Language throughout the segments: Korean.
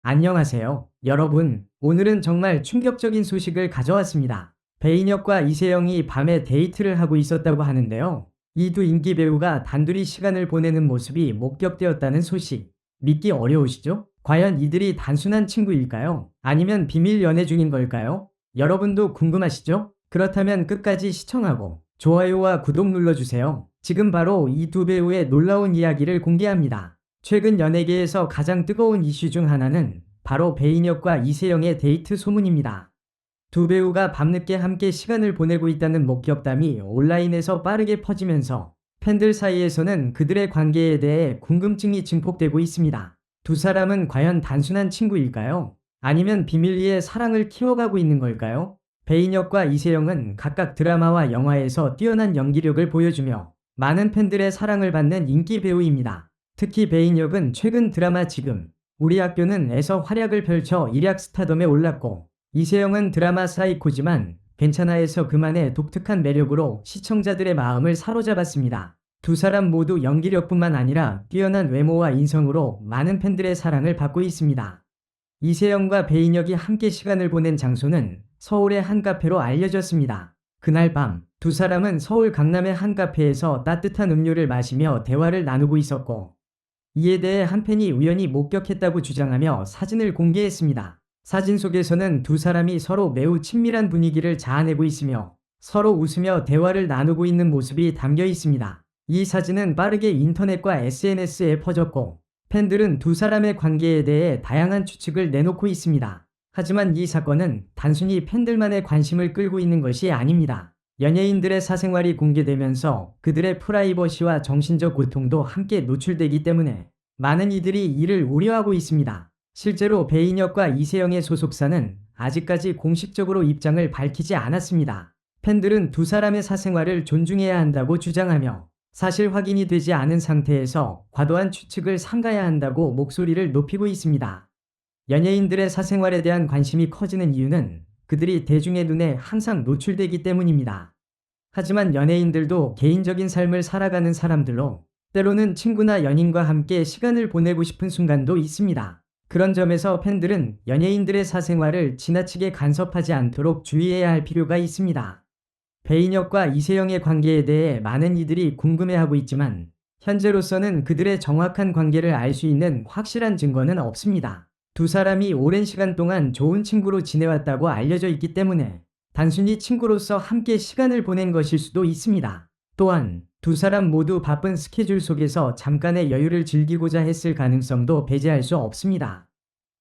안녕하세요. 여러분, 오늘은 정말 충격적인 소식을 가져왔습니다. 배인혁과 이세영이 밤에 데이트를 하고 있었다고 하는데요. 이 두 인기 배우가 단둘이 시간을 보내는 모습이 목격되었다는 소식. 믿기 어려우시죠? 과연 이들이 단순한 친구일까요? 아니면 비밀 연애 중인 걸까요? 여러분도 궁금하시죠? 그렇다면 끝까지 시청하고 좋아요와 구독 눌러주세요. 지금 바로 이 두 배우의 놀라운 이야기를 공개합니다. 최근 연예계에서 가장 뜨거운 이슈 중 하나는 바로 배인혁과 이세영의 데이트 소문입니다. 두 배우가 밤늦게 함께 시간을 보내고 있다는 목격담이 온라인에서 빠르게 퍼지면서 팬들 사이에서는 그들의 관계에 대해 궁금증이 증폭되고 있습니다. 두 사람은 과연 단순한 친구일까요? 아니면 비밀리에 사랑을 키워가고 있는 걸까요? 배인혁과 이세영은 각각 드라마와 영화에서 뛰어난 연기력을 보여주며 많은 팬들의 사랑을 받는 인기 배우입니다. 특히 배인혁은 최근 드라마 지금 우리 학교는에서 활약을 펼쳐 일약 스타덤에 올랐고, 이세영은 드라마 사이코지만 괜찮아에서 그만의 독특한 매력으로 시청자들의 마음을 사로잡았습니다. 두 사람 모두 연기력뿐만 아니라 뛰어난 외모와 인성으로 많은 팬들의 사랑을 받고 있습니다. 이세영과 배인혁이 함께 시간을 보낸 장소는 서울의 한 카페로 알려졌습니다. 그날 밤 두 사람은 서울 강남의 한 카페에서 따뜻한 음료를 마시며 대화를 나누고 있었고, 이에 대해 한 팬이 우연히 목격했다고 주장하며 사진을 공개했습니다. 사진 속에서는 두 사람이 서로 매우 친밀한 분위기를 자아내고 있으며 서로 웃으며 대화를 나누고 있는 모습이 담겨 있습니다. 이 사진은 빠르게 인터넷과 SNS에 퍼졌고, 팬들은 두 사람의 관계에 대해 다양한 추측을 내놓고 있습니다. 하지만 이 사건은 단순히 팬들만의 관심을 끌고 있는 것이 아닙니다. 연예인들의 사생활이 공개되면서 그들의 프라이버시와 정신적 고통도 함께 노출되기 때문에 많은 이들이 이를 우려하고 있습니다. 실제로 배인혁과 이세영의 소속사는 아직까지 공식적으로 입장을 밝히지 않았습니다. 팬들은 두 사람의 사생활을 존중해야 한다고 주장하며 사실 확인이 되지 않은 상태에서 과도한 추측을 삼가야 한다고 목소리를 높이고 있습니다. 연예인들의 사생활에 대한 관심이 커지는 이유는 그들이 대중의 눈에 항상 노출되기 때문입니다. 하지만 연예인들도 개인적인 삶을 살아가는 사람들로 때로는 친구나 연인과 함께 시간을 보내고 싶은 순간도 있습니다. 그런 점에서 팬들은 연예인들의 사생활을 지나치게 간섭하지 않도록 주의해야 할 필요가 있습니다. 배인혁과 이세영의 관계에 대해 많은 이들이 궁금해하고 있지만 현재로서는 그들의 정확한 관계를 알 수 있는 확실한 증거는 없습니다. 두 사람이 오랜 시간 동안 좋은 친구로 지내왔다고 알려져 있기 때문에 단순히 친구로서 함께 시간을 보낸 것일 수도 있습니다. 또한 두 사람 모두 바쁜 스케줄 속에서 잠깐의 여유를 즐기고자 했을 가능성도 배제할 수 없습니다.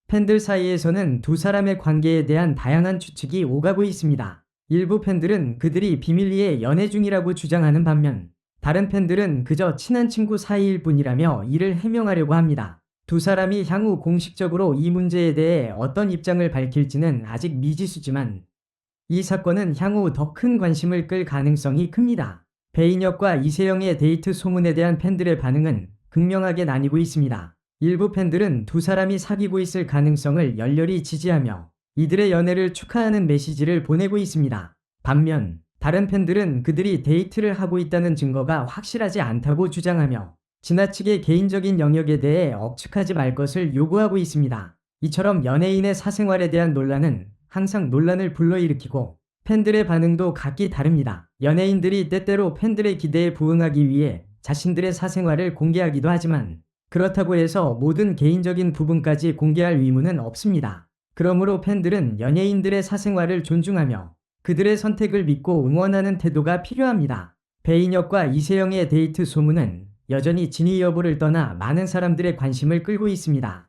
팬들 사이에서는 두 사람의 관계에 대한 다양한 추측이 오가고 있습니다. 일부 팬들은 그들이 비밀리에 연애 중이라고 주장하는 반면 다른 팬들은 그저 친한 친구 사이일 뿐이라며 이를 해명하려고 합니다. 두 사람이 향후 공식적으로 이 문제에 대해 어떤 입장을 밝힐지는 아직 미지수지만 이 사건은 향후 더 큰 관심을 끌 가능성이 큽니다. 배인혁과 이세영의 데이트 소문에 대한 팬들의 반응은 극명하게 나뉘고 있습니다. 일부 팬들은 두 사람이 사귀고 있을 가능성을 열렬히 지지하며 이들의 연애를 축하하는 메시지를 보내고 있습니다. 반면 다른 팬들은 그들이 데이트를 하고 있다는 증거가 확실하지 않다고 주장하며 지나치게 개인적인 영역에 대해 억측하지 말 것을 요구하고 있습니다. 이처럼 연예인의 사생활에 대한 논란은 항상 논란을 불러일으키고 팬들의 반응도 각기 다릅니다. 연예인들이 때때로 팬들의 기대에 부응하기 위해 자신들의 사생활을 공개하기도 하지만 그렇다고 해서 모든 개인적인 부분까지 공개할 의무는 없습니다. 그러므로 팬들은 연예인들의 사생활을 존중하며 그들의 선택을 믿고 응원하는 태도가 필요합니다. 배인혁과 이세영의 데이트 소문은 여전히 진위 여부를 떠나 많은 사람들의 관심을 끌고 있습니다.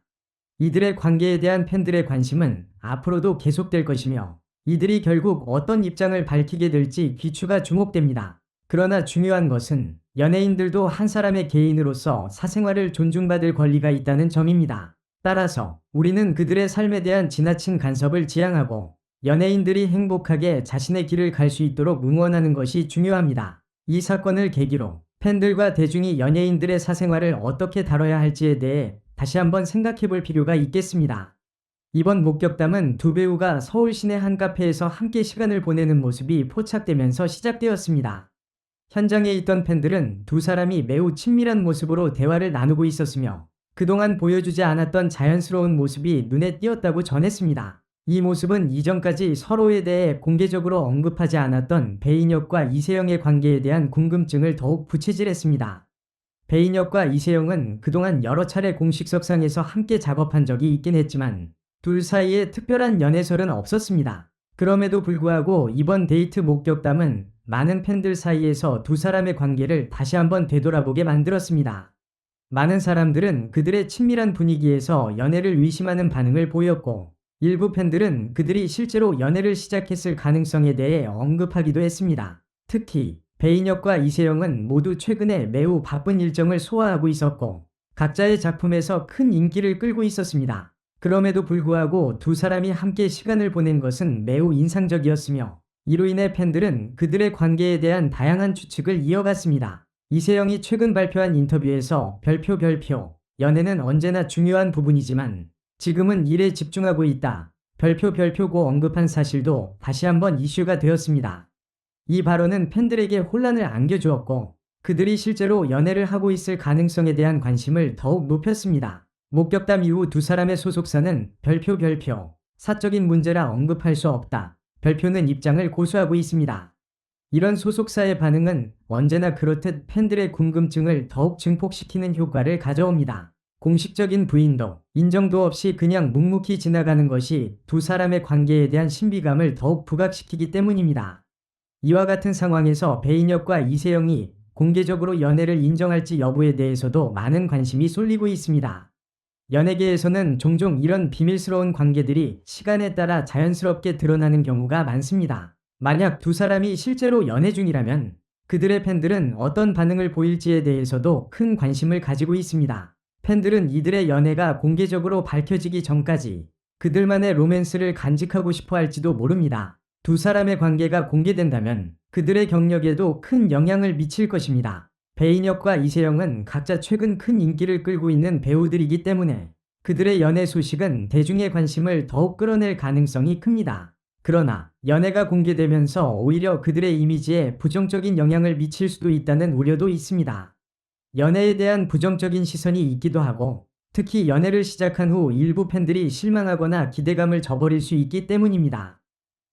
이들의 관계에 대한 팬들의 관심은 앞으로도 계속될 것이며 이들이 결국 어떤 입장을 밝히게 될지 귀추가 주목됩니다. 그러나 중요한 것은 연예인들도 한 사람의 개인으로서 사생활을 존중받을 권리가 있다는 점입니다. 따라서 우리는 그들의 삶에 대한 지나친 간섭을 지양하고 연예인들이 행복하게 자신의 길을 갈 수 있도록 응원하는 것이 중요합니다. 이 사건을 계기로 팬들과 대중이 연예인들의 사생활을 어떻게 다뤄야 할지에 대해 다시 한번 생각해 볼 필요가 있겠습니다. 이번 목격담은 두 배우가 서울 시내 한 카페에서 함께 시간을 보내는 모습이 포착되면서 시작되었습니다. 현장에 있던 팬들은 두 사람이 매우 친밀한 모습으로 대화를 나누고 있었으며 그동안 보여주지 않았던 자연스러운 모습이 눈에 띄었다고 전했습니다. 이 모습은 이전까지 서로에 대해 공개적으로 언급하지 않았던 배인혁과 이세영의 관계에 대한 궁금증을 더욱 부채질했습니다. 배인혁과 이세영은 그동안 여러 차례 공식석상에서 함께 작업한 적이 있긴 했지만 둘 사이에 특별한 연애설은 없었습니다. 그럼에도 불구하고 이번 데이트 목격담은 많은 팬들 사이에서 두 사람의 관계를 다시 한번 되돌아보게 만들었습니다. 많은 사람들은 그들의 친밀한 분위기에서 연애를 의심하는 반응을 보였고, 일부 팬들은 그들이 실제로 연애를 시작했을 가능성에 대해 언급하기도 했습니다. 특히 배인혁과 이세영은 모두 최근에 매우 바쁜 일정을 소화하고 있었고 각자의 작품에서 큰 인기를 끌고 있었습니다. 그럼에도 불구하고 두 사람이 함께 시간을 보낸 것은 매우 인상적이었으며 이로 인해 팬들은 그들의 관계에 대한 다양한 추측을 이어갔습니다. 이세영이 최근 발표한 인터뷰에서 별표 연애는 언제나 중요한 부분이지만 지금은 일에 집중하고 있다. 별표고 언급한 사실도 다시 한번 이슈가 되었습니다. 이 발언은 팬들에게 혼란을 안겨주었고 그들이 실제로 연애를 하고 있을 가능성에 대한 관심을 더욱 높였습니다. 목격담 이후 두 사람의 소속사는 별표 사적인 문제라 언급할 수 없다. 별표는 입장을 고수하고 있습니다. 이런 소속사의 반응은 언제나 그렇듯 팬들의 궁금증을 더욱 증폭시키는 효과를 가져옵니다. 공식적인 부인도 인정도 없이 그냥 묵묵히 지나가는 것이 두 사람의 관계에 대한 신비감을 더욱 부각시키기 때문입니다. 이와 같은 상황에서 배인혁과 이세영이 공개적으로 연애를 인정할지 여부에 대해서도 많은 관심이 쏠리고 있습니다. 연예계에서는 종종 이런 비밀스러운 관계들이 시간에 따라 자연스럽게 드러나는 경우가 많습니다. 만약 두 사람이 실제로 연애 중이라면 그들의 팬들은 어떤 반응을 보일지에 대해서도 큰 관심을 가지고 있습니다. 팬들은 이들의 연애가 공개적으로 밝혀지기 전까지 그들만의 로맨스를 간직하고 싶어 할지도 모릅니다. 두 사람의 관계가 공개된다면 그들의 경력에도 큰 영향을 미칠 것입니다. 배인혁과 이세영은 각자 최근 큰 인기를 끌고 있는 배우들이기 때문에 그들의 연애 소식은 대중의 관심을 더욱 끌어낼 가능성이 큽니다. 그러나 연애가 공개되면서 오히려 그들의 이미지에 부정적인 영향을 미칠 수도 있다는 우려도 있습니다. 연애에 대한 부정적인 시선이 있기도 하고 특히 연애를 시작한 후 일부 팬들이 실망하거나 기대감을 저버릴 수 있기 때문입니다.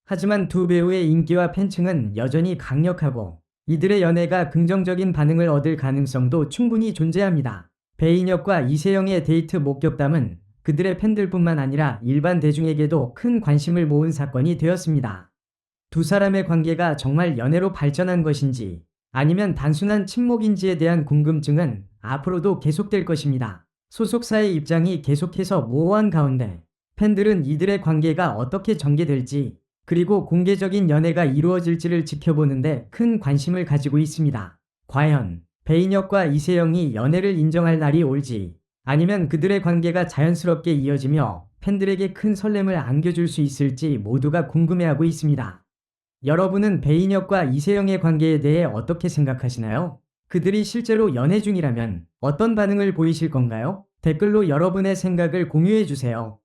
하지만 두 배우의 인기와 팬층은 여전히 강력하고 이들의 연애가 긍정적인 반응을 얻을 가능성도 충분히 존재합니다. 배인혁과 이세영의 데이트 목격담은 그들의 팬들뿐만 아니라 일반 대중에게도 큰 관심을 모은 사건이 되었습니다. 두 사람의 관계가 정말 연애로 발전한 것인지 아니면 단순한 친목인지에 대한 궁금증은 앞으로도 계속될 것입니다. 소속사의 입장이 계속해서 모호한 가운데 팬들은 이들의 관계가 어떻게 전개될지 그리고 공개적인 연애가 이루어질지를 지켜보는데 큰 관심을 가지고 있습니다. 과연 배인혁과 이세영이 연애를 인정할 날이 올지 아니면 그들의 관계가 자연스럽게 이어지며 팬들에게 큰 설렘을 안겨줄 수 있을지 모두가 궁금해하고 있습니다. 여러분은 배인혁과 이세영의 관계에 대해 어떻게 생각하시나요? 그들이 실제로 연애 중이라면 어떤 반응을 보이실 건가요? 댓글로 여러분의 생각을 공유해주세요.